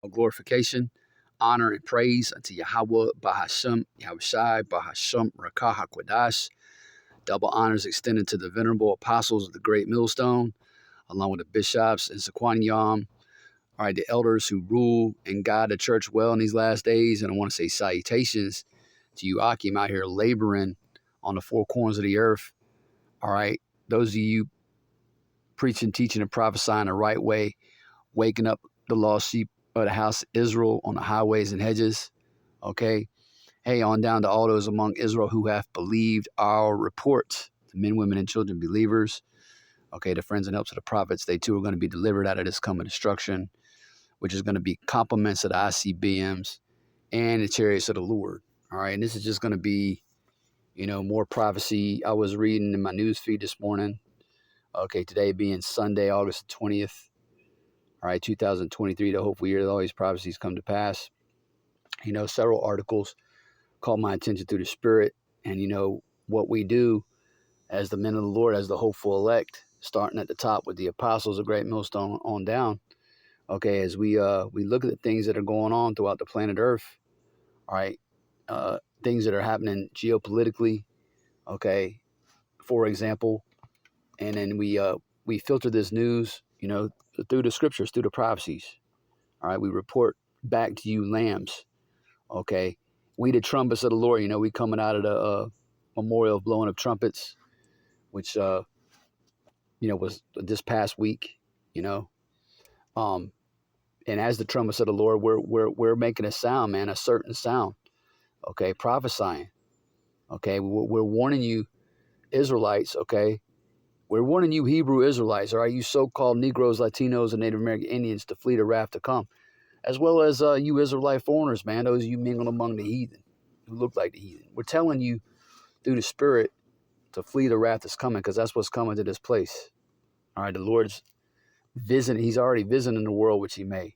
glorification, honor, and praise unto Yahweh, Bahasham, Yahushai, Bahasham, Rakah HaKodash. Double honors extended to the venerable apostles of the great millstone, along with the bishops and Sequaniam. All right, the elders who rule and guide the church well in these last days. And I want to say salutations to you, Akim, out here laboring on the four corners of the earth. All right, those of you preaching, teaching, and prophesying the right way, waking up the lost sheep of the house of Israel on the highways and hedges. Okay, hey, on down to all those among Israel who have believed our reports, the men, women, and children believers. Okay, the friends and helps of the prophets, they too are going to be delivered out of this coming destruction, which is going to be compliments of the ICBMs and the chariots of the Lord. All right, and this is just going to be, more prophecy. I was reading in my news feed this morning. Okay, today being Sunday, August 20th. All right, 2023, the hopeful year that all these prophecies come to pass. Several articles caught my attention through the Spirit. And, what we do as the men of the Lord, as the hopeful elect, starting at the top with the apostles of Great Millstone on down. Okay, as we look at the things that are going on throughout the planet Earth, all right, things that are happening geopolitically, okay, for example, and then we filter this news, through the scriptures, through the prophecies. All right, we report back to you, lambs. Okay, we the trumpets of the Lord. We coming out of the memorial of blowing of trumpets, which was this past week. And as the trumpets of the Lord, we're making a sound, man, a certain sound. Okay, prophesying. Okay, we're warning you, Israelites. Okay, we're warning you, Hebrew Israelites. All right, you so-called Negroes, Latinos, and Native American Indians to flee the wrath to come, as well as you Israelite foreigners, man. Those of you mingled among the heathen, who look like the heathen. We're telling you through the Spirit to flee the wrath that's coming, because that's what's coming to this place. All right, the Lord's visiting. He's already visiting the world which He made.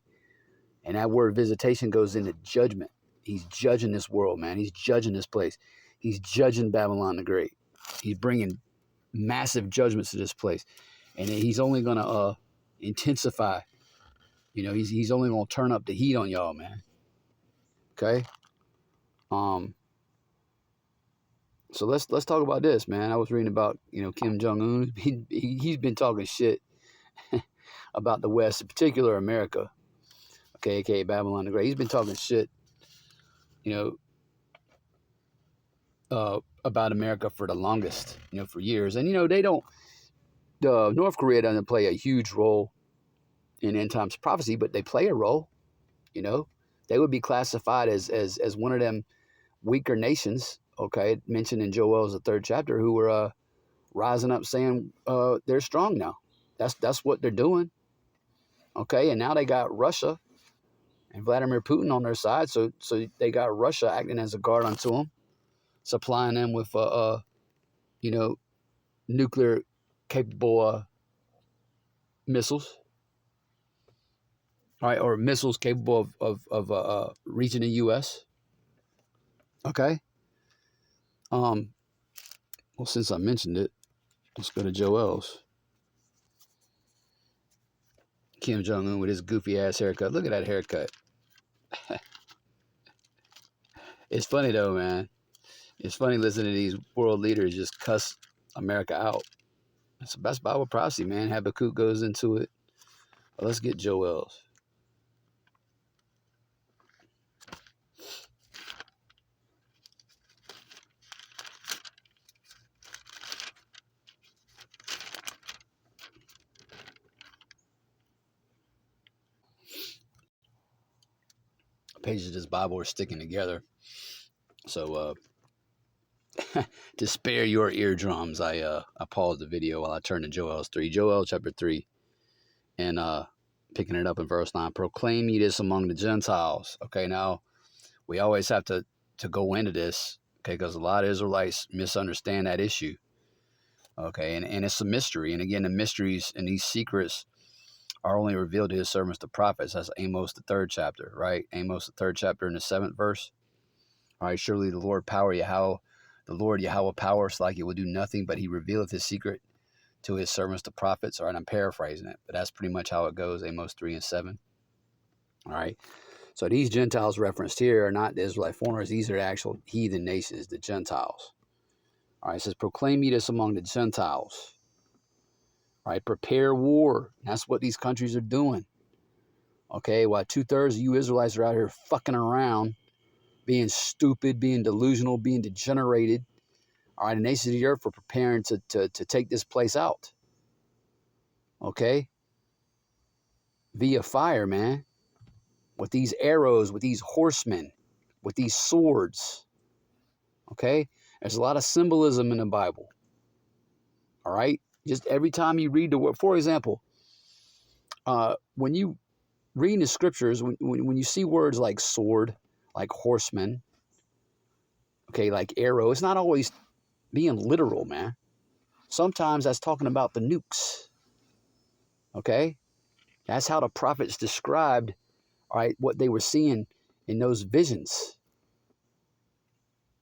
And that word visitation goes into judgment. He's judging this world, man. He's judging this place. He's judging Babylon the Great. He's bringing massive judgments to this place. And He's only going to intensify. He's only going to turn up the heat on y'all, man. Okay? So let's talk about this, man. I was reading about, Kim Jong-un. He's been talking shit about the West, in particular America. Okay, aka Babylon the Great. He's been talking shit, about America for the longest, for years. And, North Korea doesn't play a huge role in end times prophecy, but they play a role. They would be classified as one of them weaker nations, okay, mentioned in Joel's the 3rd chapter, who were rising up saying they're strong now. That's what they're doing. Okay, and now they got Russia and Vladimir Putin on their side, so they got Russia acting as a guard unto them, supplying them with nuclear capable missiles, right, or missiles capable of reaching the U.S. Okay. Well, since I mentioned it, let's go to Joel's. Kim Jong-un with his goofy ass haircut. Look at that haircut. It's funny though, man. It's funny listening to these world leaders just cuss America out. That's Bible prophecy, man. Habakkuk goes into it. Well, let's get Joel's. Pages of this Bible are sticking together. So to spare your eardrums, I paused the video while I turned to Joel's 3. Joel chapter 3. And picking it up in verse 9. Proclaim ye this among the Gentiles. Okay, now we always have to go into this, okay, because a lot of Israelites misunderstand that issue. Okay, and it's a mystery. And again, the mysteries and these secrets are only revealed to His servants, the prophets. That's Amos, the 3rd chapter, right? Amos, the 3rd chapter in the 7th verse. All right, surely the Lord Yahweh powers like it will do nothing, but He revealeth His secret to His servants, the prophets. All right, I'm paraphrasing it, but that's pretty much how it goes, Amos 3 and 7. All right. So these Gentiles referenced here are not the Israelite foreigners. These are the actual heathen nations, the Gentiles. All right. It says, proclaim ye this among the Gentiles. All right. Prepare war. That's what these countries are doing. Okay. While 2/3 of you Israelites are out here fucking around, being stupid, being delusional, being degenerated. All right. The nations of the earth are preparing to take this place out. Okay. Via fire, man. With these arrows, with these horsemen, with these swords. Okay? There's a lot of symbolism in the Bible. All right? Just every time you read the word, for example, when you read in the scriptures, when you see words like sword, like horseman, okay, like arrow, it's not always being literal, man. Sometimes that's talking about the nukes. Okay? That's how the prophets described, all right, what they were seeing in those visions.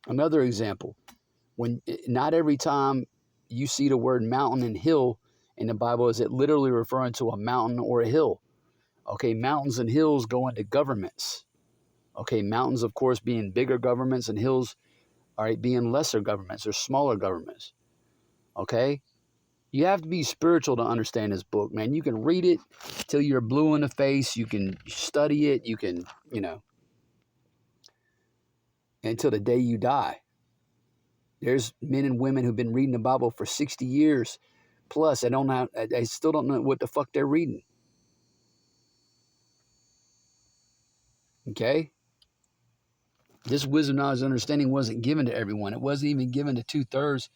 Another example, when not every time you see the word mountain and hill in the Bible is it literally referring to a mountain or a hill. Okay, mountains and hills go into governments. Okay, mountains, of course, being bigger governments and hills, all right, being lesser governments or smaller governments. Okay, you have to be spiritual to understand this book, man. You can read it till you're blue in the face. You can study it. You can, until the day you die. There's men and women who've been reading the Bible for 60 years plus. They still don't know what the fuck they're reading. Okay? This wisdom, knowledge, understanding wasn't given to everyone. It wasn't even given to 2/3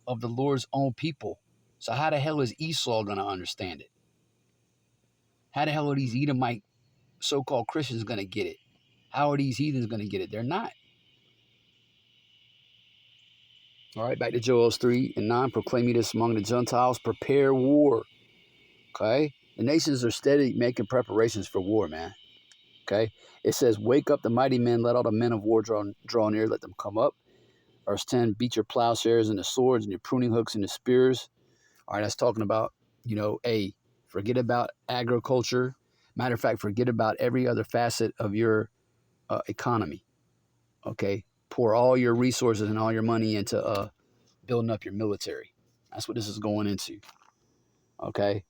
of the Lord's own people. So how the hell is Esau going to understand it? How the hell are these Edomite so-called Christians going to get it? How are these heathens going to get it? They're not. All right, back to Joel 3:9. Proclaim ye this among the Gentiles. Prepare war. Okay? The nations are steady making preparations for war, man. Okay? It says, wake up the mighty men, let all the men of war draw near, let them come up. Verse 10, beat your plowshares and the swords and your pruning hooks and the spears. All right, that's talking about, forget about agriculture. Matter of fact, forget about every other facet of your economy. Okay? Pour all your resources and all your money into building up your military. That's what this is going into. Okay?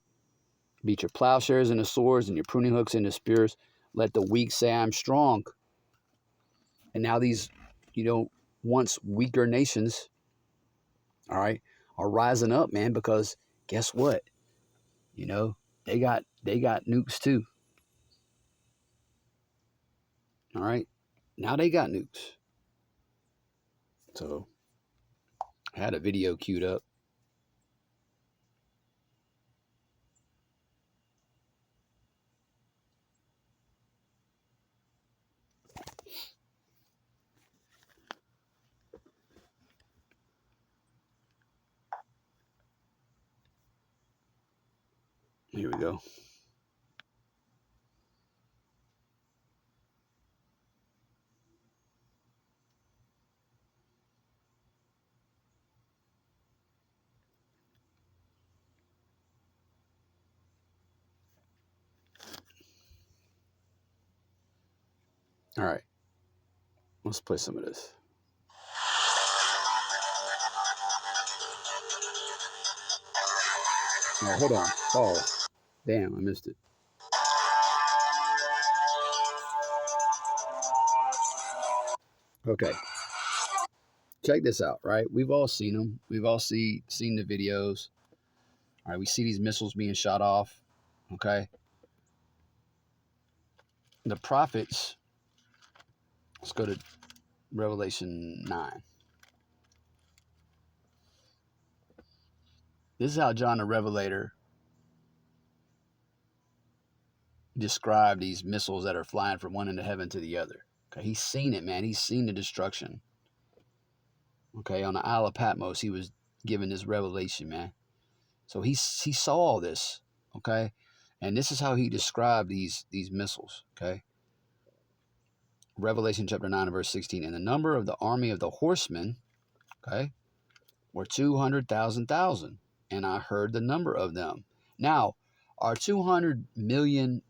Beat your plowshares and the swords and your pruning hooks and the spears. Let the weak say, I'm strong. And now these, once weaker nations, all right, are rising up, man, because guess what? They got nukes too. All right. Now they got nukes. So I had a video queued up. Here we go. All right. Let's play some of this. Oh, hold on. Oh, damn, I missed it. Okay. Check this out, right? We've all seen them. We've all seen the videos. All right, we see these missiles being shot off. Okay. The prophets, let's go to Revelation 9. This is how John the Revelator described these missiles that are flying from one end of heaven to the other. Okay, he's seen it, man. He's seen the destruction. Okay, on the Isle of Patmos, he was given this revelation, man. So he saw all this. Okay, and this is how he described these missiles. Okay, Revelation chapter 9 verse 16. And the number of the army of the horsemen, okay, were 200,000. And I heard the number of them. Now, are 200 million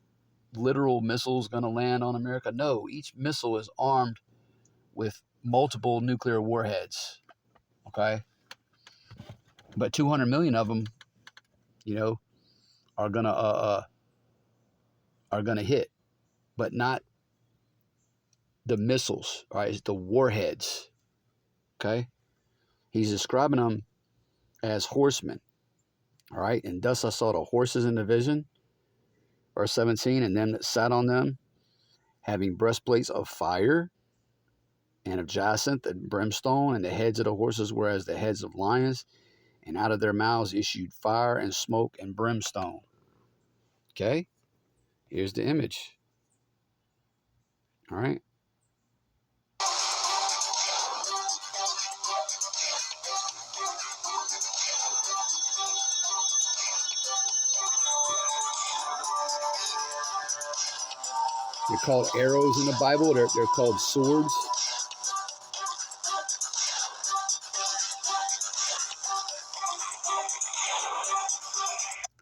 literal missiles going to land on America? No, each missile is armed with multiple nuclear warheads. Okay, but 200 million of them, are gonna hit, but not the missiles. All right, it's the warheads. Okay, he's describing them as horsemen. All right, and thus I saw the horses in the vision, verse 17, and them that sat on them, having breastplates of fire and of jacinth and brimstone, and the heads of the horses were as the heads of lions, and out of their mouths issued fire and smoke and brimstone. Okay, here's the image. All right. They're called arrows in the Bible. They're called swords.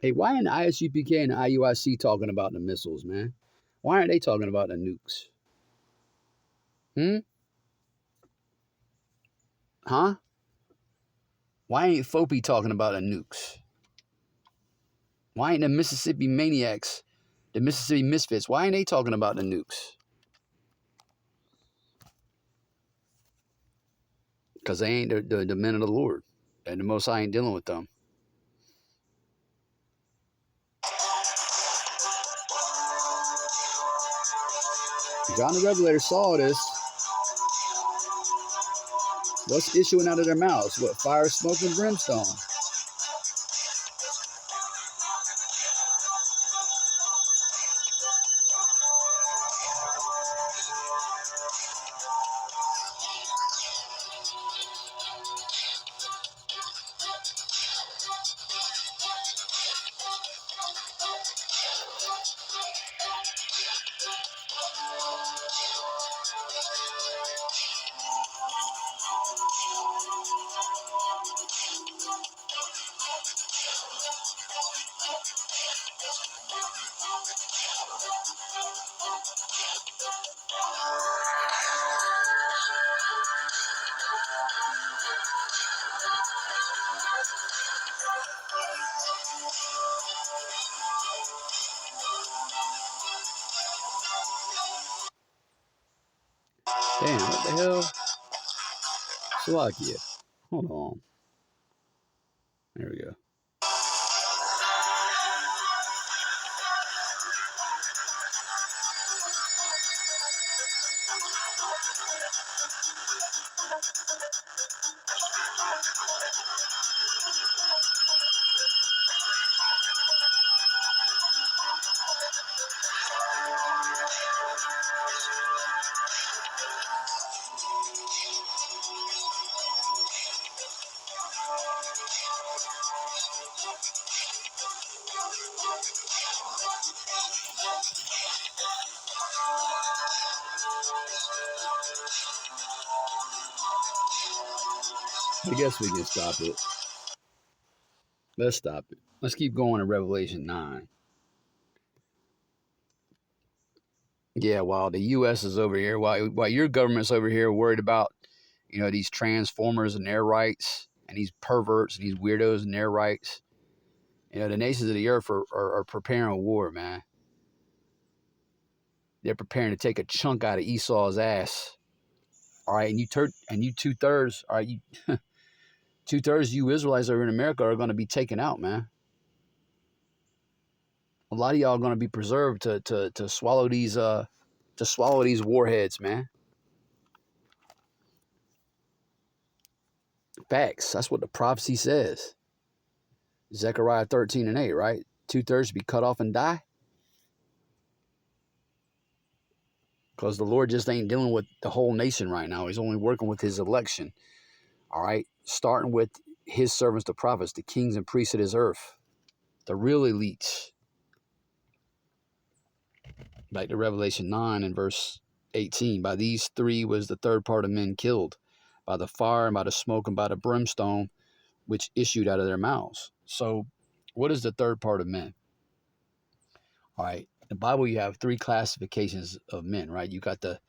Hey, why in ISUPK and IUIC talking about the missiles, man? Why aren't they talking about the nukes? Huh? Why ain't FOPI talking about the nukes? Why ain't the Mississippi Maniacs, the Mississippi Misfits, why ain't they talking about the nukes? Because they ain't the men of the Lord. And the Most High ain't dealing with them. John the Revelator saw this. What's issuing out of their mouths? What? Fire, smoke, and brimstone. Damn, what the hell? Slovakia. Hold on. There we go. I guess we can stop it. Let's stop it. Let's keep going to Revelation 9. Yeah, while the U.S. is over here, while your government's over here worried about, these transformers and their rights, and these perverts and these weirdos and their rights, the nations of the earth are preparing a war, man. They're preparing to take a chunk out of Esau's ass. All right, and you 2/3. All right, you 2/3 of you Israelites over in America are going to be taken out, man. A lot of y'all are going to be preserved to swallow these warheads, man. Facts. That's what the prophecy says. Zechariah 13:8, right? 2/3 be cut off and die. Because the Lord just ain't dealing with the whole nation right now. He's only working with his election. All right? Starting with his servants, the prophets, the kings and priests of his earth. The real elites. Back to Revelation 9 and verse 18. By these three was the third part of men killed. By the fire and by the smoke and by the brimstone, which issued out of their mouths. So, what is the third part of men? All right. the Bible, you have three classifications of men, right? You got the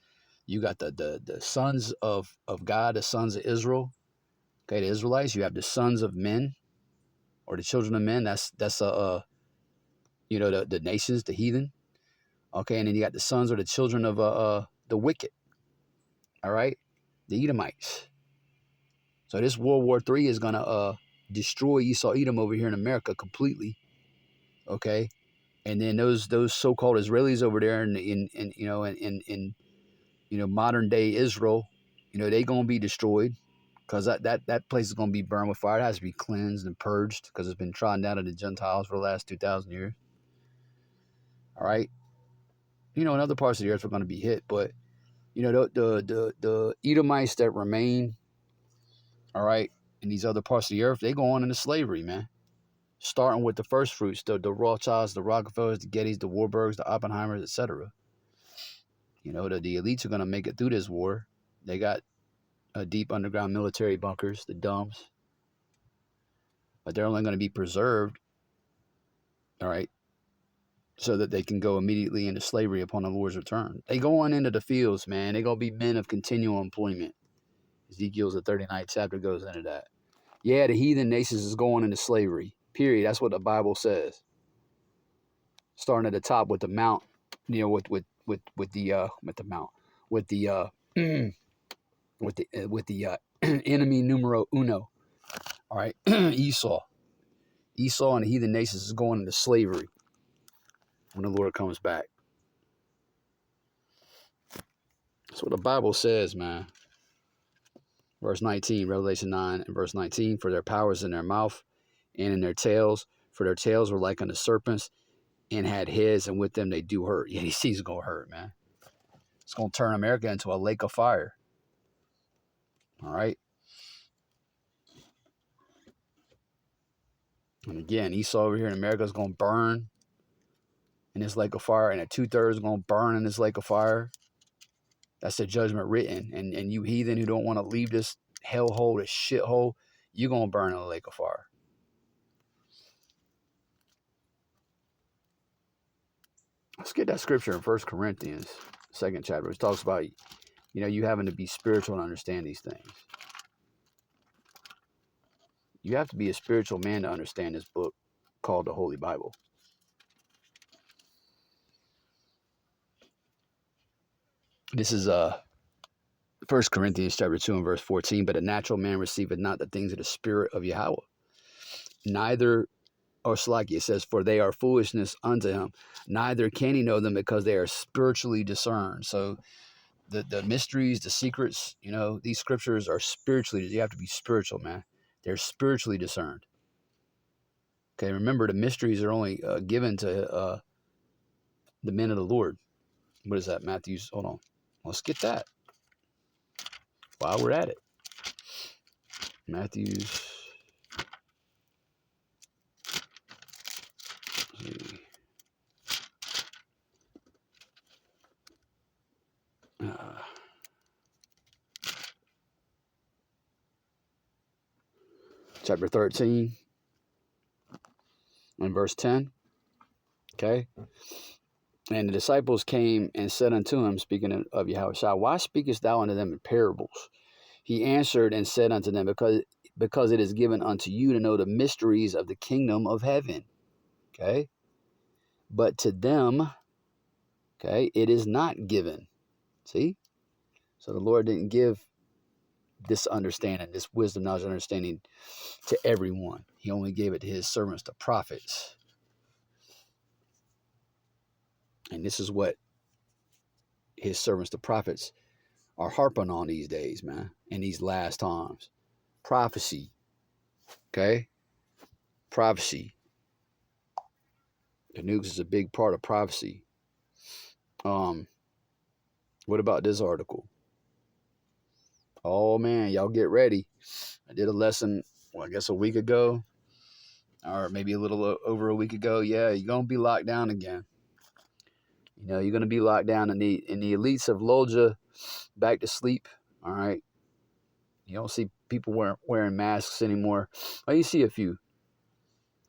sons of God, the sons of Israel. Okay, the Israelites. You have the sons of men, or the children of men. That's you know, the nations, the heathen. Okay, and then you got the sons or the children of the wicked. All right, the Edomites. So this World War III is gonna destroy Esau Edom over here in America completely. Okay, and then those so-called Israelis over there in you know in you know modern day Israel, you know, they gonna be destroyed because that place is gonna be burned with fire. It has to be cleansed and purged because it's been trodden down to the Gentiles for the last 2,000 years. All right, you know, in other parts of the earth are gonna be hit, but you know the Edomites that remain, all right, in these other parts of the earth, they go on into slavery, man. Starting with the first fruits, the Rothschilds, the Rockefellers, the Gettys, the Warburgs, the Oppenheimers, etc. You know, the elites are going to make it through this war. They got deep underground military bunkers, the dumps, but they're only going to be preserved, all right, so that they can go immediately into slavery upon the Lord's return. They go on into the fields, man. They're going to be men of continual employment. Ezekiel's the 39th chapter goes into that. Yeah, the heathen nations is going into slavery, period. That's what the Bible says. Starting at the top with the mount, you know, with the mount, with the with the enemy numero uno. All right, Esau and the heathen nations is going into slavery when the Lord comes back. That's what the Bible says, man. Verse 19, Revelation 9 and verse 19, for their powers in their mouth and in their tails, for their tails were like unto serpents and had heads, and with them they do hurt. Yeah, these things gonna hurt, man. It's gonna turn America into a lake of fire. All right. And again, Esau over here in America is going to burn in this lake of fire, and 2/3 is going to burn in this lake of fire. That's the judgment written. And you heathen who don't want to leave this hellhole, this shithole, you're going to burn in the lake of fire. Let's get that scripture in 1 Corinthians, 2nd chapter, which talks about, you know, you having to be spiritual to understand these things. You have to be a spiritual man to understand this book called the Holy Bible. This is 1 Corinthians chapter 2 and verse 14. But a natural man receiveth not the things of the Spirit of Yahweh, neither, or Slaki, it says, for they are foolishness unto him. Neither can he know them because they are spiritually discerned. So the mysteries, the secrets, you know, these scriptures are spiritually, you have to be spiritual, man. They're spiritually discerned. Okay, remember the mysteries are only given to the men of the Lord. What is that? Matthew's, hold on. Let's get that while we're at it. Matthew's, chapter 13 and verse 10. Okay. And the disciples came and said unto him, speaking of Yahweh, why speakest thou unto them in parables? He answered and said unto them, because it is given unto you to know the mysteries of the kingdom of heaven. Okay. But to them, okay, it is not given. See? So the Lord didn't give this understanding, this wisdom, knowledge, understanding to everyone. He only gave it to his servants, the prophets. And this is what his servants, the prophets, are harping on these days, man, in these last times. Prophecy. Okay? Prophecy. The Nukes is a big part of prophecy. What about this article? Oh man, y'all get ready. I did a lesson, well, I guess a week ago, or maybe a little over a week ago. Yeah, you're gonna be locked down again. You know, you're gonna be locked down, and the elites have lulled you back to sleep. All right. You don't see people wearing masks anymore. Oh, you see a few.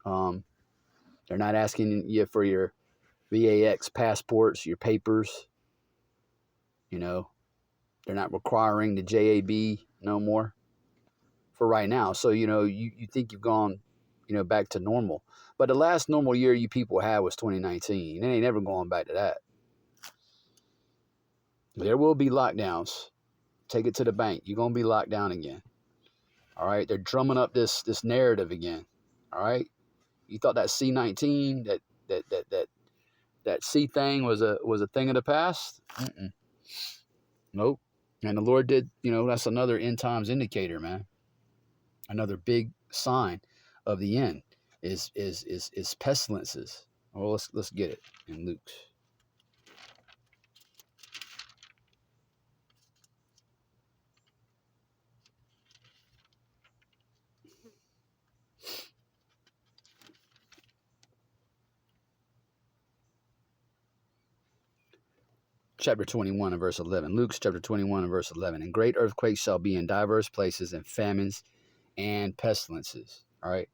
They're not asking you for your VAX passports, your papers. You know, they're not requiring the JAB no more for right now. So, you know, you think you've gone, you know, back to normal. But the last normal year you people had was 2019. It ain't never going back to that. There will be lockdowns. Take it to the bank. You're going to be locked down again. All right? They're drumming up this narrative again. All right? You thought that C-19, that C thing was a thing of the past? Mm-mm. Nope. And the Lord did, you know, that's another end times indicator, man. Another big sign of the end is pestilences. Well, let's get it in Luke. Chapter 21 and verse 11. Luke's chapter 21 and verse 11. And great earthquakes shall be in diverse places, and famines and pestilences. All right.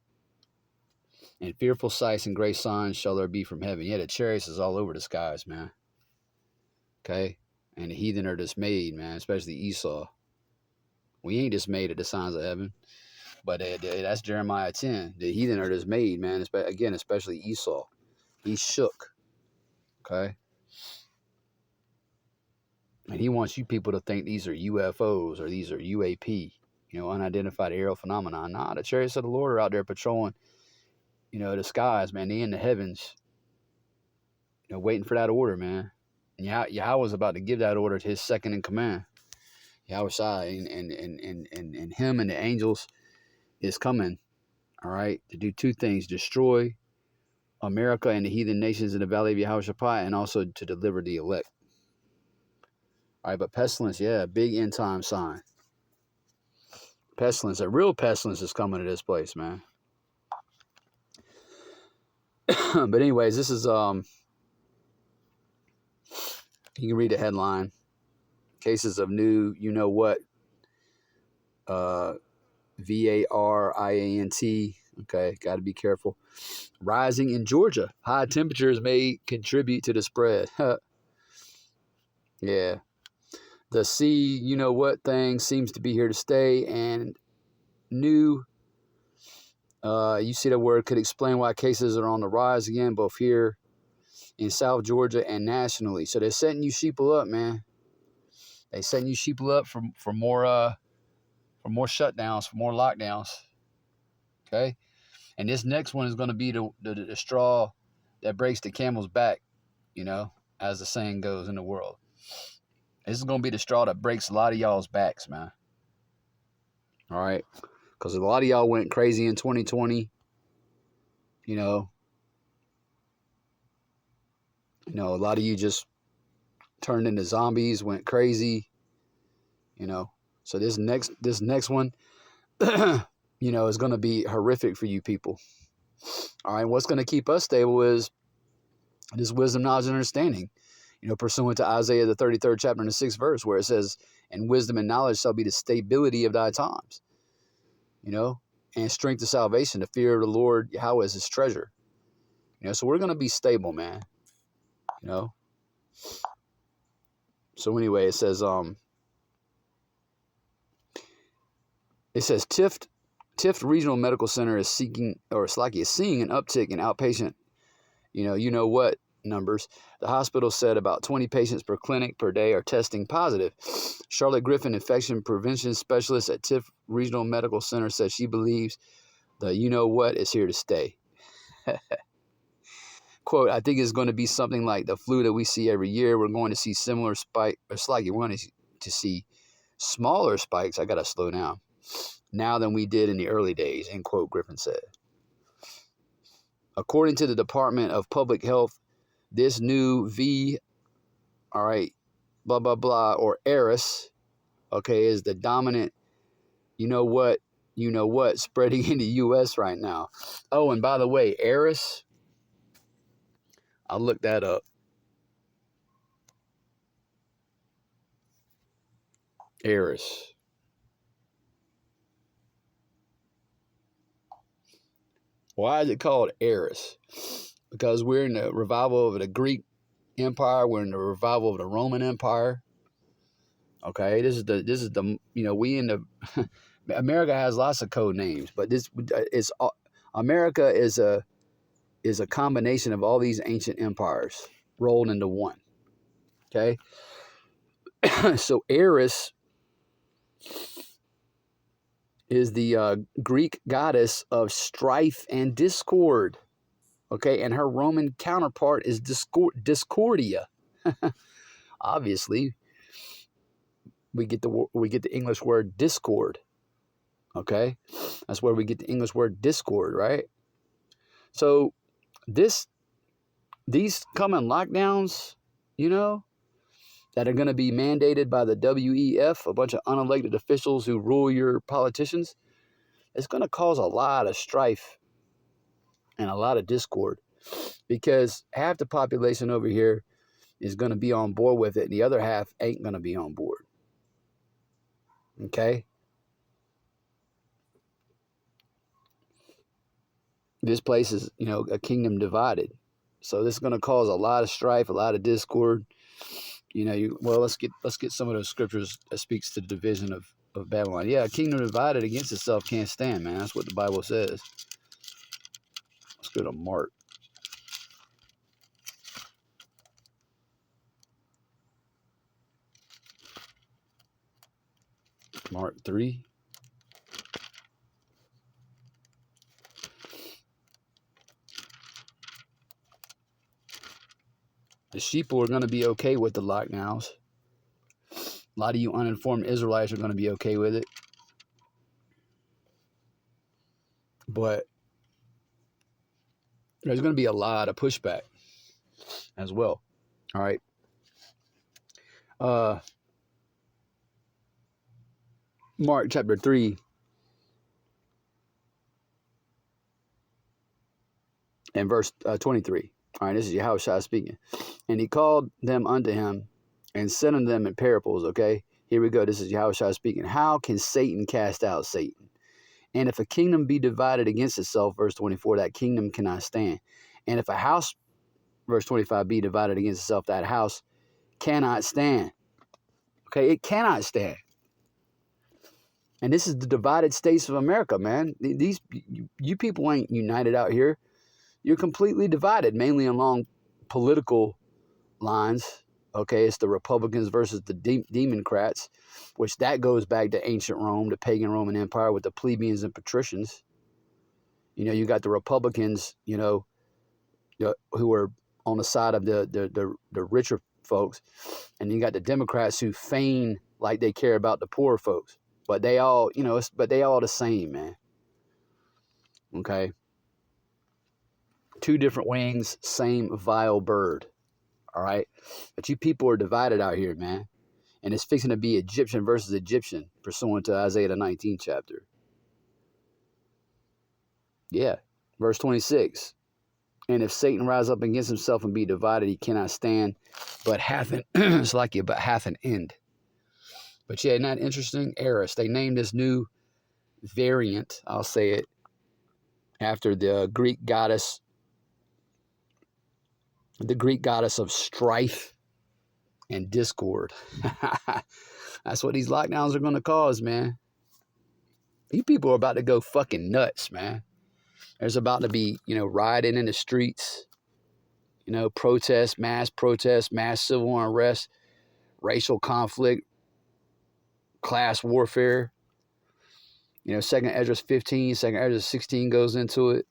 And fearful sights and great signs shall there be from heaven. Yeah, the chariots is all over the skies, man. Okay. And the heathen are dismayed, man, especially Esau. We ain't dismayed at the signs of heaven. But that's Jeremiah 10. The heathen are dismayed, man. Again, especially Esau. He's shook. Okay. And he wants you people to think these are UFOs or these are UAP, you know, unidentified aerial phenomenon. Nah, the chariots of the Lord are out there patrolling, you know, the skies, man. They in the heavens, you know, waiting for that order, man. And Yahweh's about to give that order to his second in command. Yahweh and him and the angels is coming, all right, to do two things: destroy America and the heathen nations in the valley of Yahushua, and also to deliver the elect. All right, but pestilence, yeah, big end time sign. Pestilence, a real pestilence is coming to this place, man. But anyways, this is you can read the headline. Cases of new, you know what, VARIANT. Okay, got to be careful. Rising in Georgia. High temperatures may contribute to the spread. Yeah. The C, you know what thing seems to be here to stay, and new, you see the word, could explain why cases are on the rise again, both here in South Georgia and nationally. So they're setting you sheeple up, man. They setting you sheeple up for more shutdowns, for more lockdowns. Okay, and this next one is going to be the straw that breaks the camel's back. You know, as the saying goes in the world. This is going to be the straw that breaks a lot of y'all's backs, man. All right, because a lot of y'all went crazy in 2020. You know, a lot of you just turned into zombies, went crazy. You know, so this next one, you know, is going to be horrific for you people. All right, what's going to keep us stable is this wisdom, knowledge, and understanding. You know, pursuant to Isaiah the 33rd chapter and the 6th verse, where it says, "And wisdom and knowledge shall be the stability of thy times." You know, and strength of salvation. The fear of the Lord Yahweh is his treasure. You know, so we're going to be stable, man. You know. So anyway, it says Tift Regional Medical Center is seeing an uptick in outpatient, you know what numbers. The hospital said about 20 patients per clinic per day are testing positive. Charlotte Griffin, infection prevention specialist at Tift Regional Medical Center, said she believes the you know what is here to stay. Quote, "I think it's going to be something like the flu that we see every year. We're going to see similar spike, or slightly, we're going to see smaller spikes." I got to slow down. "Now than we did in the early days," end quote, Griffin said. According to the Department of Public Health, this new all right, blah, blah, blah, or Eris, okay, is the dominant, you know what, spreading in the U.S. right now. Oh, and by the way, Eris, I'll look that up. Eris. Why is it called Eris? because we're in the revival of the Greek Empire. We're in the revival of the Roman Empire. Okay, this is the we in the America has lots of code names, but this is America is a combination of all these ancient empires rolled into one. Okay, so Eris is the Greek goddess of strife and discord. Okay, and her Roman counterpart is Discordia. Obviously, we get the English word discord. Okay, that's where we get the English word discord, right? So these coming lockdowns, that are going to be mandated by the WEF, a bunch of unelected officials who rule your politicians, it's going to cause a lot of strife and a lot of discord, because half the population over here is going to be on board with it and the other half ain't going to be on board. Okay? This place is, a kingdom divided. So this is going to cause a lot of strife, a lot of discord. Let's get some of those scriptures that speaks to the division of Babylon. Yeah, a kingdom divided against itself can't stand, man. That's what the Bible says. Let's go to Mark. Mark 3. The sheeple are going to be okay with the lockdowns. A lot of you uninformed Israelites are going to be okay with it. But there's going to be a lot of pushback as well. All right. Mark chapter 3 and verse 23. All right, this is Yahushua speaking. And he called them unto him and said unto them in parables, okay? Here we go. This is Yahushua speaking. How can Satan cast out Satan? And if a kingdom be divided against itself, verse 24, that kingdom cannot stand. And if a house, verse 25, be divided against itself, that house cannot stand. Okay, it cannot stand. And this is the divided states of America, man. You people ain't united out here. You're completely divided, mainly along political lines. Okay, it's the Republicans versus the Democrats, which that goes back to ancient Rome, the pagan Roman Empire with the plebeians and patricians. You got the Republicans, who are on the side of the richer folks, and you got the Democrats who feign like they care about the poor folks, but they all, but they all the same, man. Okay. Two different wings, same vile bird. All right. But you people are divided out here, man. And it's fixing to be Egyptian versus Egyptian, pursuant to Isaiah the 19th chapter. Yeah. Verse 26. And if Satan rise up against himself and be divided, he cannot stand, but hath an it's like you, but hath an end. But yeah, not interesting. Eris. They named this new variant, I'll say it, after the Greek goddess of strife and discord. That's what these lockdowns are going to cause, man. You people are about to go fucking nuts, man. There's about to be, rioting in the streets, protests, mass civil unrest, racial conflict, class warfare. 2nd Esdras 15, 2nd Esdras 16 goes into it.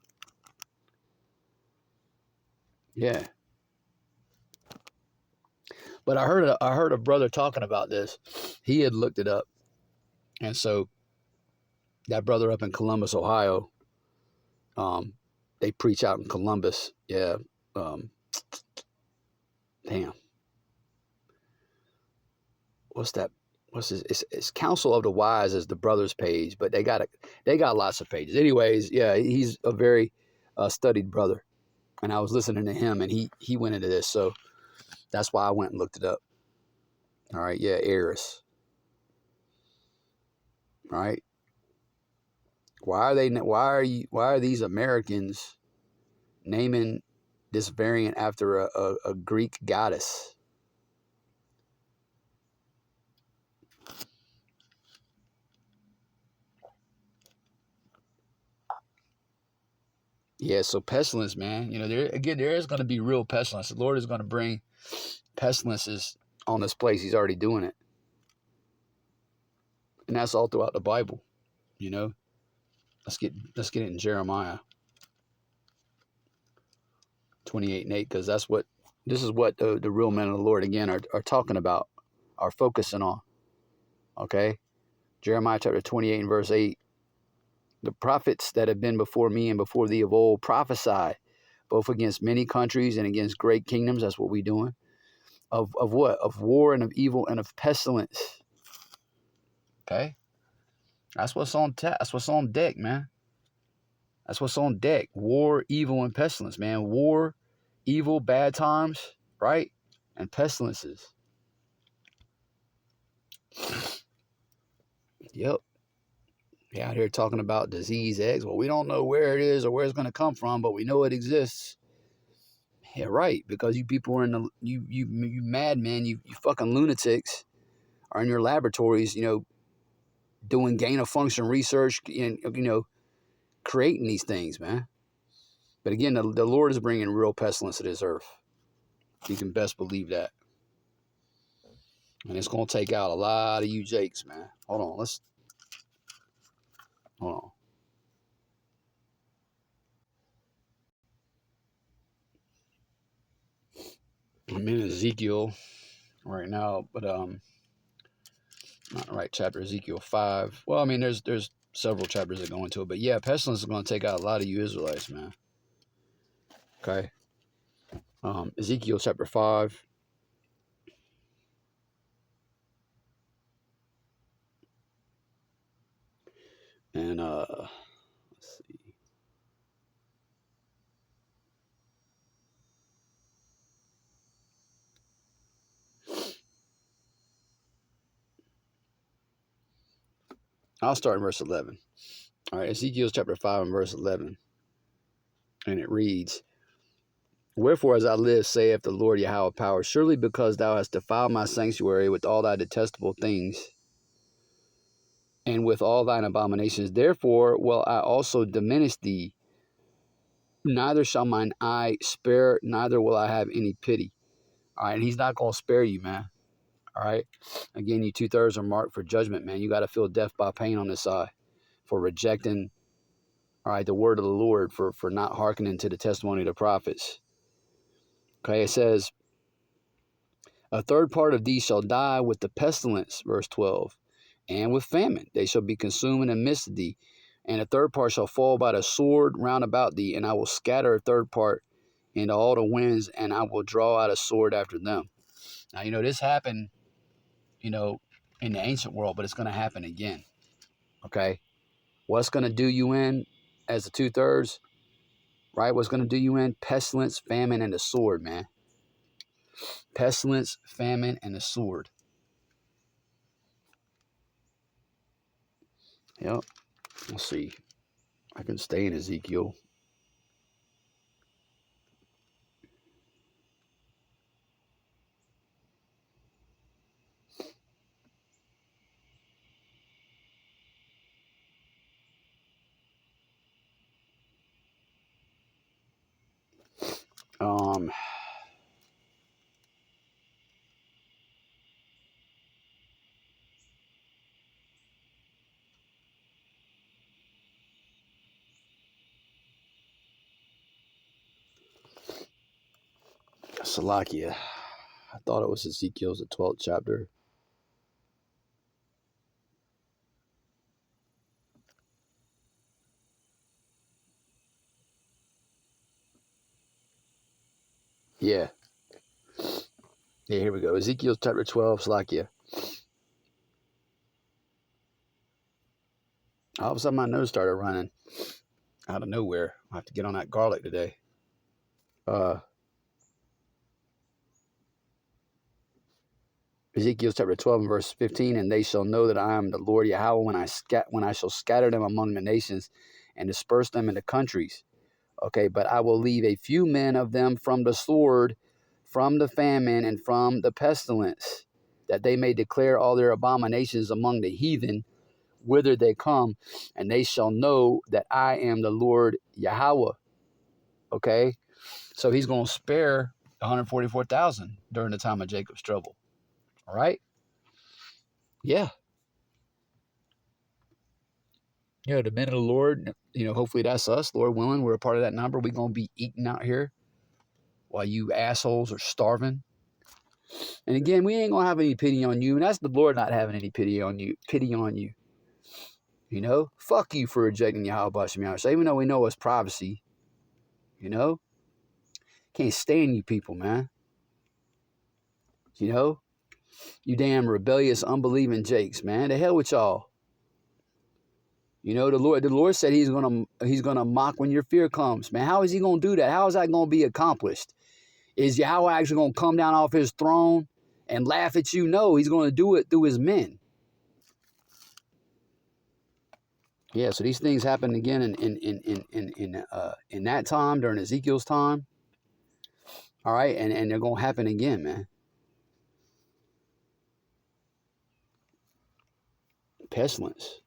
Yeah. But I heard a brother talking about this. He had looked it up. And so that brother up in Columbus, Ohio, they preach out in Columbus. Yeah. Damn. What's that? It's Council of the Wise is the brother's page, but they got lots of pages. Anyways, yeah, he's a very studied brother. And I was listening to him, and he went into this. So that's why I went and looked it up. All right. Yeah. Eris. All right. Why are these Americans naming this variant after a Greek goddess. Yeah, so pestilence, man. There is going to be real pestilence. The Lord is going to bring pestilences on this place. He's already doing it. And that's all throughout the Bible, you know. Let's get it in Jeremiah 28:8, because this is what the real men of the Lord again are talking about, are focusing on. Okay? Jeremiah chapter 28 and verse 8. The prophets that have been before me and before thee of old prophesied, both against many countries and against great kingdoms. That's what we're doing. Of what? Of war and of evil and of pestilence. Okay? That's what's on that's what's on deck, man. That's what's on deck. War, evil, and pestilence, man. War, evil, bad times, right? And pestilences. Yep. You're out here talking about disease eggs. Well, we don't know where it is or where it's going to come from, but we know it exists. Yeah, right. Because you people are in the you madmen, you fucking lunatics are in your laboratories, doing gain of function research and creating these things, man. But again, the Lord is bringing real pestilence to this earth. You can best believe that. And it's going to take out a lot of you jakes, man. Hold on. Hold on. I'm in Ezekiel right now, but not the right chapter, Ezekiel 5. Well, I mean, there's several chapters that go into it, but yeah, pestilence is going to take out a lot of you Israelites, man. Okay. Ezekiel chapter 5. And let's see. I'll start in verse 11. All right, Ezekiel chapter 5 and verse 11. And it reads, Wherefore, as I live, saith the Lord Yahweh of power, surely because thou hast defiled my sanctuary with all thy detestable things, and with all thine abominations, therefore will I also diminish thee. Neither shall mine eye spare, neither will I have any pity. All right, and he's not going to spare you, man. All right. Again, you 2/3 are marked for judgment, man. You got to feel death by pain on this side for rejecting, all right, the word of the Lord, for not hearkening to the testimony of the prophets. Okay, it says, a third part of these shall die with the pestilence, verse 12, and with famine. They shall be consumed in the midst of thee. And a third part shall fall by the sword round about thee, and I will scatter a third part into all the winds, and I will draw out a sword after them. Now, this happened, in the ancient world, but it's going to happen again. Okay? What's going to do you in as the 2/3? Right? What's going to do you in? Pestilence, famine, and the sword, man. Pestilence, famine, and the sword. Yep. Let's see. I can stay in Ezekiel. Salakia. I thought it was Ezekiel's the 12th chapter. Yeah. Yeah, here we go. Ezekiel chapter 12, Salakia. All of a sudden my nose started running out of nowhere. I have to get on that garlic today. Ezekiel chapter 12 and verse 15, and they shall know that I am the Lord Yahweh when I shall scatter them among the nations and disperse them in the countries Okay, but I will leave a few men of them from the sword, from the famine, and from the pestilence, that they may declare all their abominations among the heathen, whither they come, and they shall know that I am the Lord Yahweh. Okay, so he's going to spare 144,000 during the time of Jacob's trouble. All right? Yeah. The men of the Lord, hopefully that's us, Lord willing. We're a part of that number. We're going to be eating out here while you assholes are starving. And again, we ain't going to have any pity on you. And that's the Lord not having any pity on you. Fuck you for rejecting Yahweh Shem. So even though we know it's privacy, can't stand you people, man. You damn rebellious, unbelieving jakes, man. The hell with y'all. The Lord said he's gonna mock when your fear comes, man. How is he gonna do that? How is that gonna be accomplished? Is Yahweh actually gonna come down off his throne and laugh at you? No, he's gonna do it through his men. Yeah, so these things happen again in that time during Ezekiel's time. All right, and they're gonna happen again, man. Pestilence,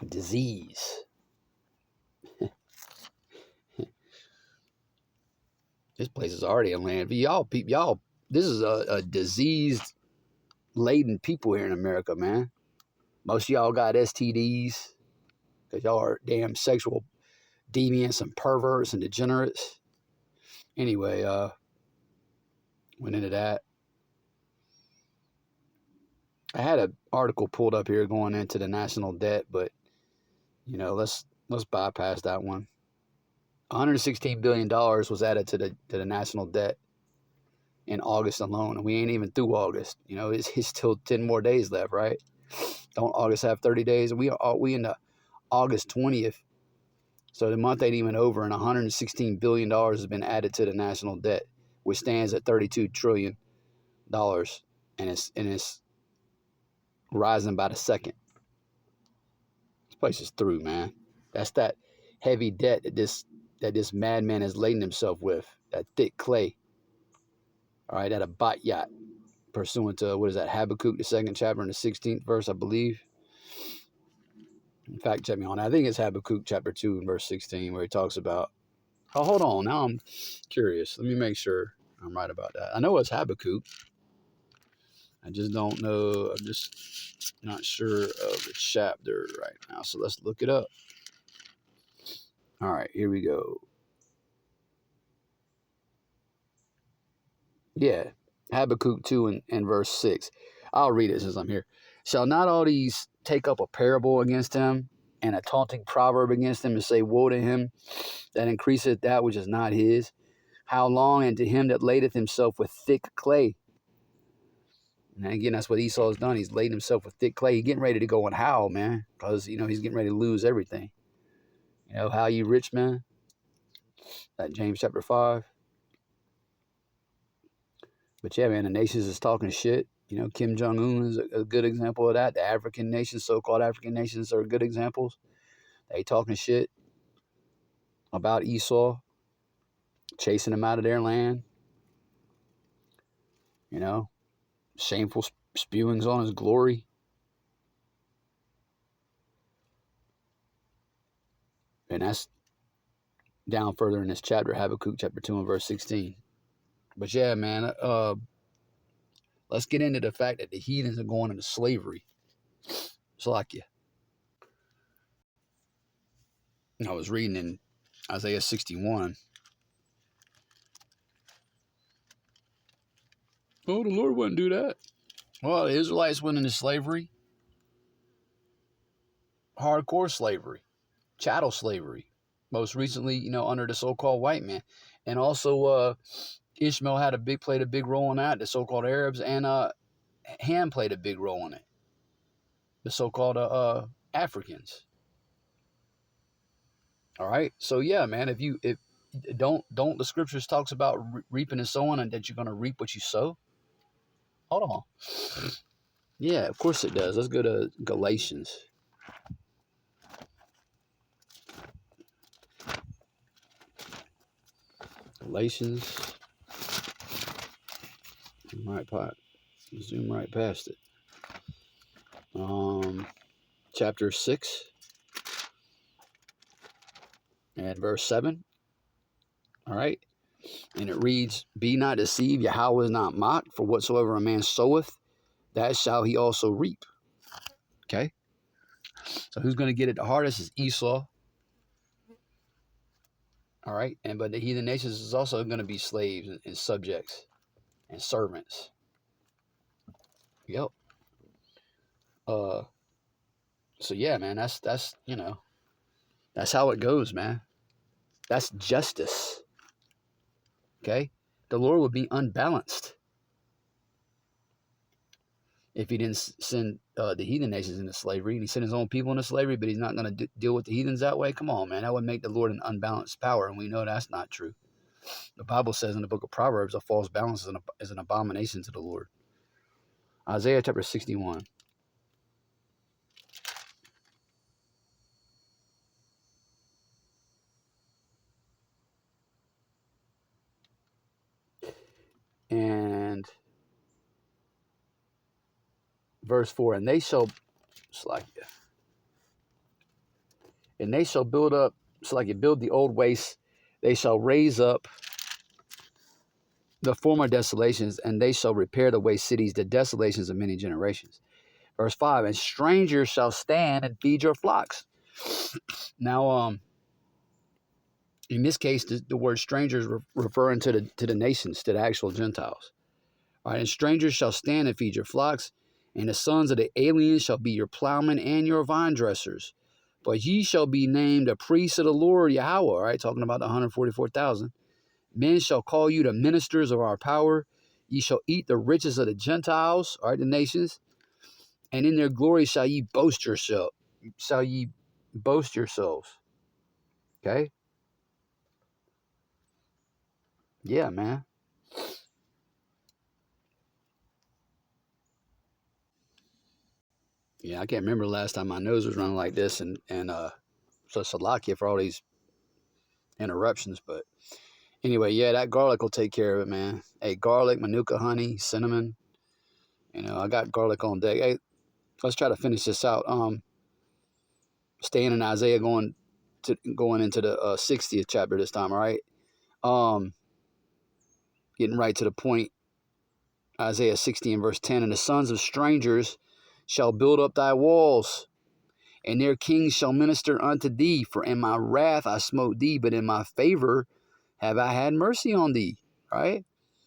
disease. This place is already a land. Y'all, this is a diseased laden people here in America, man. Most of y'all got STDs because y'all are damn sexual deviants and perverts and degenerates. Anyway, went into that. I had an article pulled up here going into the national debt, but let's bypass that one. $116 billion was added to the national debt in August alone, and we ain't even through August. It's still 10 more days left, right? Don't August have 30 days? We in the August 20th, so the month ain't even over, and $116 billion has been added to the national debt, which stands at $32 trillion, and it's rising by the second. This place is through, man. That's that heavy debt that this madman has laden himself with, that thick clay. All right, at a bot yacht, pursuant to, what is that, Habakkuk, the 2nd chapter and the 16th verse, I believe. In fact, check me on that. I think it's Habakkuk chapter 2 and verse 16, where he talks about, oh, hold on, now I'm curious. Let me make sure I'm right about that. I know it's Habakkuk. I just don't know. I'm just not sure of the chapter right now. So let's look it up. All right, here we go. Yeah, Habakkuk 2 and verse 6. I'll read it since I'm here. Shall not all these take up a parable against him, and a taunting proverb against him, and say, woe to him that increaseth that which is not his? How long? And to him that ladeth himself with thick clay. And again, that's what Esau has done. He's laid himself with thick clay. He's getting ready to go and howl, man, because, he's getting ready to lose everything. How you rich, man? That James chapter 5. But yeah, man, the nations is talking shit. Kim Jong-un is a good example of that. The African nations, so-called African nations, are good examples. They talking shit about Esau, chasing him out of their land. Shameful spewings on his glory. And that's down further in this chapter, Habakkuk chapter 2 and verse 16. But yeah, man, let's get into the fact that the heathens are going into slavery. It's like you. I was reading in Isaiah 61. Oh, the Lord wouldn't do that. Well, the Israelites went into slavery. Hardcore slavery. Chattel slavery. Most recently, under the so-called white man. And also, Ishmael played a big role in that. The so-called Arabs, and Ham played a big role in it. The so-called Africans. All right. So yeah, man. If don't the scriptures talks about reaping and sowing, and that you're gonna reap what you sow. Hold on. Yeah, of course it does. Let's go to Galatians. Galatians. Right, zoom right past it. Chapter 6 and verse 7. All right. And it reads, "Be not deceived, Yahweh is not mocked, for whatsoever a man soweth, that shall he also reap." Okay. So who's going to get it the hardest is Esau. All right. But the heathen nations is also going to be slaves and subjects and servants. Yep. So yeah, man, that's that's how it goes, man. That's justice. Okay? The Lord would be unbalanced if he didn't send the heathen nations into slavery, and he sent his own people into slavery, but he's not going to deal with the heathens that way. Come on, man. That would make the Lord an unbalanced power, and we know that's not true. The Bible says in the book of Proverbs, a false balance is an abomination to the Lord. Isaiah chapter 61. And verse 4, and they shall build up, build the old wastes, they shall raise up the former desolations, and they shall repair the waste cities, the desolations of many generations. Verse 5, and strangers shall stand and feed your flocks. Now, in this case, the word strangers referring to the nations, to the actual Gentiles. All right, and strangers shall stand and feed your flocks, and the sons of the aliens shall be your plowmen and your vine dressers. But ye shall be named a priest of the Lord Yahweh. All right, talking about the 144,000. Men shall call you the ministers of our power. Ye shall eat the riches of the Gentiles, all right, the nations, and in their glory shall ye boast yourselves. Okay? Yeah, man. Yeah, I can't remember the last time my nose was running like this, and so Salakia for all these interruptions. But anyway, yeah, that garlic will take care of it, man. Hey, garlic, manuka honey, cinnamon. I got garlic on deck. Hey, let's try to finish this out. Staying in Isaiah, going into the 60th chapter this time. All right. Getting right to the point. Isaiah 60 and verse 10, and the sons of strangers shall build up thy walls, and their kings shall minister unto thee. For in my wrath I smote thee, but in my favor have I had mercy on thee. Right?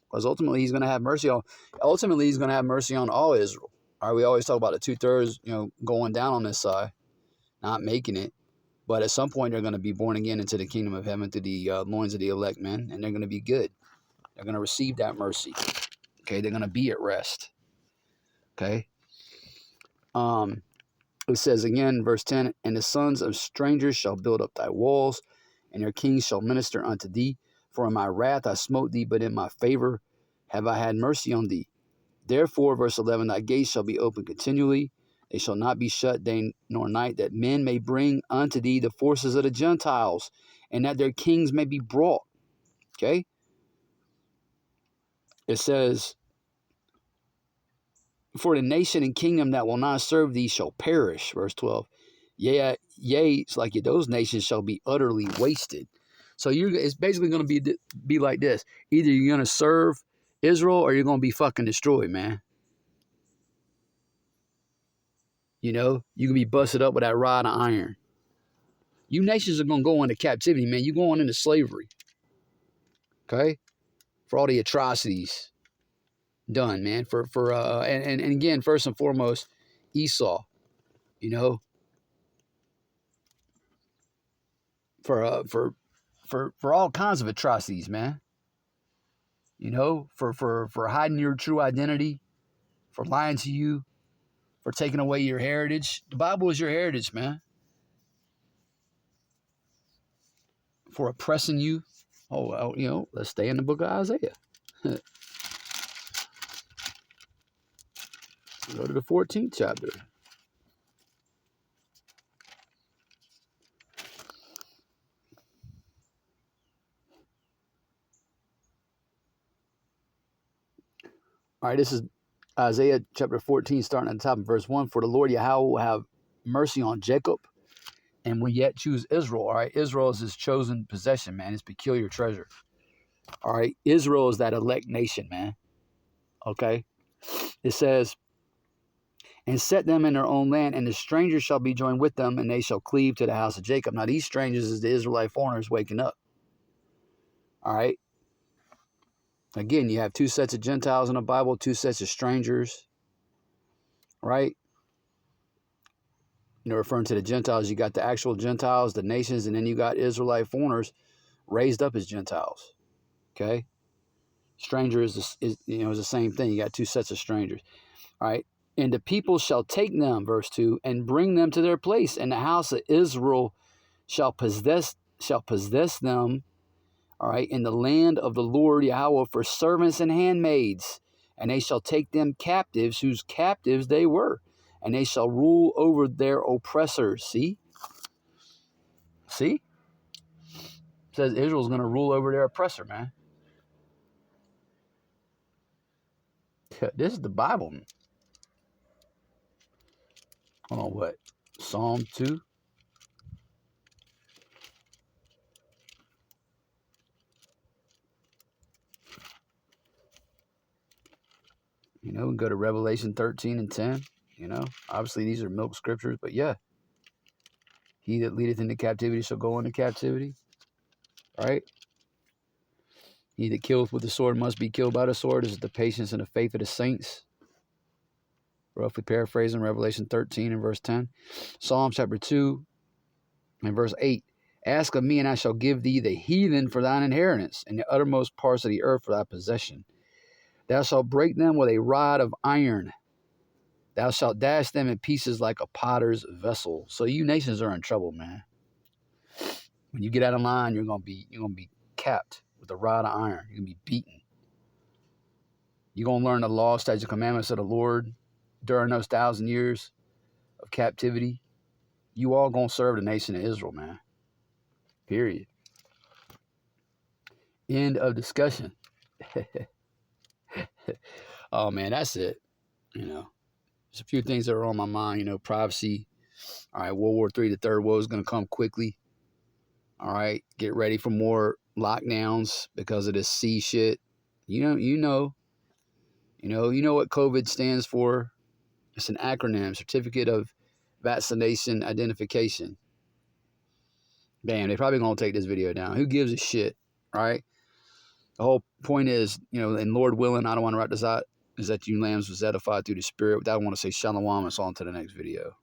Because ultimately he's going to have mercy on all Israel. All right, we always talk about the 2/3, going down on this side, not making it. But at some point they're going to be born again into the kingdom of heaven through the loins of the elect men, and they're going to be good. They're going to receive that mercy. Okay, they're going to be at rest. Okay. It says again, verse 10, and the sons of strangers shall build up thy walls, and their kings shall minister unto thee. For in my wrath I smote thee, but in my favor have I had mercy on thee. Therefore, verse 11, thy gates shall be open continually. They shall not be shut day nor night, that men may bring unto thee the forces of the Gentiles, and that their kings may be brought. Okay? It says, for the nation and kingdom that will not serve thee shall perish. Verse 12. Yea, it's like those nations shall be utterly wasted. So it's basically going to be like this. Either you're going to serve Israel or you're going to be fucking destroyed, man. You can be busted up with that rod of iron. You nations are going to go into captivity, man. You're going into slavery. Okay? For all the atrocities done, man. And again, first and foremost, Esau, for all kinds of atrocities, man. For hiding your true identity, for lying to you, for taking away your heritage. The Bible is your heritage, man. For oppressing you. Oh, well, let's stay in the book of Isaiah. Go to the 14th chapter. All right, this is Isaiah chapter 14, starting at the top of verse 1. For the Lord Yahweh will have mercy on Jacob and will yet choose Israel. All right, Israel is his chosen possession, man, his peculiar treasure. All right, Israel is that elect nation, man. Okay, it says, and set them in their own land, and the strangers shall be joined with them, and they shall cleave to the house of Jacob. Now, these strangers is the Israelite foreigners waking up. All right. Again, you have two sets of Gentiles in the Bible, two sets of strangers, right? You know, referring to the Gentiles, you got the actual Gentiles, the nations, and then you got Israelite foreigners raised up as Gentiles. Okay, stranger is the same thing. You got two sets of strangers. All right, and the people shall take them, verse 2, and bring them to their place, and the house of Israel shall possess them. All right, in the land of the Lord Yahweh for servants and handmaids, and they shall take them captives, whose captives they were, and they shall rule over their oppressors. See? It says Israel's going to rule over their oppressor, man. This is the Bible. Hold on, what? Psalm 2? You know, go to Revelation 13 and 10. You know, obviously these are milk scriptures, but yeah. He that leadeth into captivity shall go into captivity. Right? He that killeth with the sword must be killed by the sword. This is the patience and the faith of the saints. Roughly paraphrasing Revelation 13 and verse 10. Psalm chapter 2 and verse 8. Ask of me, and I shall give thee the heathen for thine inheritance, and the uttermost parts of the earth for thy possession. Thou shalt break them with a rod of iron. Thou shalt dash them in pieces like a potter's vessel. So you nations are in trouble, man. When you get out of line, you're gonna be capped with a rod of iron. You're gonna be beaten. You're gonna learn the law, statutes, and commandments of the Lord during those 1,000 years of captivity. You all gonna serve the nation of Israel, man. Period. End of discussion. Oh man, that's it. You know, there's a few things that are on my mind. You know, privacy. All right, World War III, the third world is gonna come quickly. All right, get ready for more lockdowns because of this C shit. You know what COVID stands for. It's an acronym, Certificate of Vaccination Identification. Bam, they probably gonna take this video down. Who gives a shit, right? The whole point is, you know, and Lord willing, I don't want to write this out, is that you lambs was edified through the Spirit. I want to say shalom and on to the next video.